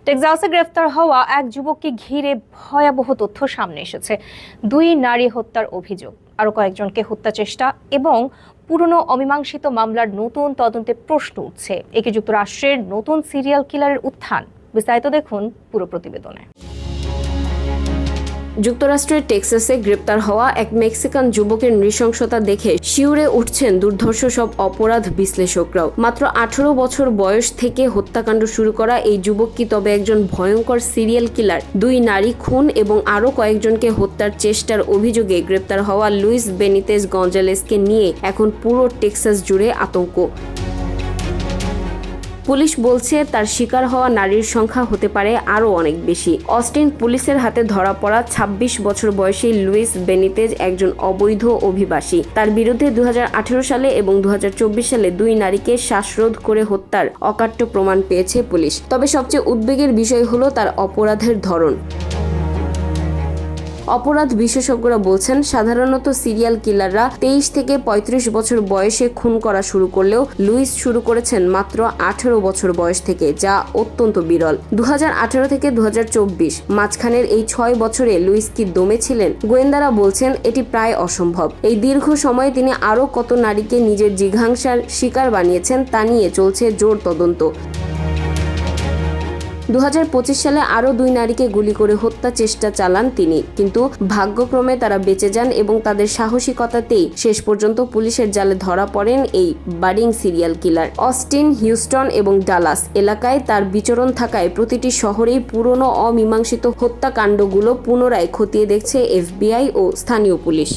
টেক্সাসে গ্রেফতার হওয়া এক যুবককে ঘিরে ভয়াবহ তথ্য সামনে এসেছে। 2 নারী হত্যার অভিযোগ, আরও কয়েকজনকে হত্যা চেষ্টা এবং পুরনো অমীমাংসিত মামলার নতুন তদন্তে প্রশ্ন উঠছে। একে যুক্তরাষ্ট্রের নতুন সিরিয়াল কিলারের উত্থান। বিস্তারিত দেখুন পুরো প্রতিবেদনে। যুক্তরাষ্ট্রের টেক্সাসে গ্রেপ্তার হওয়া এক মেক্সিকান যুবকের নৃশংসতা দেখে শিউরে উঠছেন দুর্ধর্ষ সব অপরাধ বিশ্লেষকরাও। মাত্র 18 বছর বয়স থেকে হত্যাকাণ্ড শুরু করা এই যুবক কি তবে একজন ভয়ঙ্কর সিরিয়াল কিলার? 2 নারী খুন এবং আরও কয়েকজনকে হত্যার চেষ্টার অভিযোগে গ্রেপ্তার হওয়া লুইস বেনিতেজ গঞ্জালেসকে নিয়ে এখন পুরো টেক্সাস জুড়ে আতঙ্ক। পুলিশ বলছে তার শিকার হওয়া নারীর সংখ্যা হতে পারে আরও অনেক বেশি। অস্টিন পুলিশের হাতে ধরা পড়া 26 বছর বয়সী লুইস বেনিতেজ একজন অবৈধ অভিবাসী। তার বিরুদ্ধে 2018 সালে এবং 2024 সালে 2 নারীকে শ্বাসরোধ করে হত্যার অকাট্য প্রমাণ পেয়েছে পুলিশ। তবে সবচেয়ে উদ্বেগের বিষয় হলো তার অপরাধের ধরন। অপরাধ বিশেষজ্ঞরা বলছেন সাধারণত সিরিয়াল কিলাররা 23 থেকে 35 বছর বয়সে খুন করা শুরু করলেও লুইস শুরু করেছেন মাত্র 18 বছর বয়স থেকে, যা অত্যন্ত বিরল। 2018 থেকে 2024 মাঝখানের এই 6 বছরে লুইস কি দমে ছিলেন? গোয়েন্দারা বলছেন এটি প্রায় অসম্ভব। এই দীর্ঘ সময়ে তিনি আরও কত নারীকে নিজের জিঘাংসার শিকার বানিয়েছেন তা নিয়ে চলছে জোর তদন্ত। 2025 সালে আরও 2 নারীকে গুলি করে হত্যা চেষ্টা চালান তিনি, কিন্তু ভাগ্যক্রমে তারা বেঁচে যান এবং তাদের সাহসিকতাতেই শেষ পর্যন্ত পুলিশের জালে ধরা পড়েন এই budding serial killer. Austin, Houston এবং ডালাস এলাকায় তার বিচরণ থাকায় প্রতিটি শহরেই পুরনো অমীমাংসিত হত্যাকাণ্ডগুলো পুনরায় খতিয়ে দেখছে FBI ও স্থানীয় পুলিশ।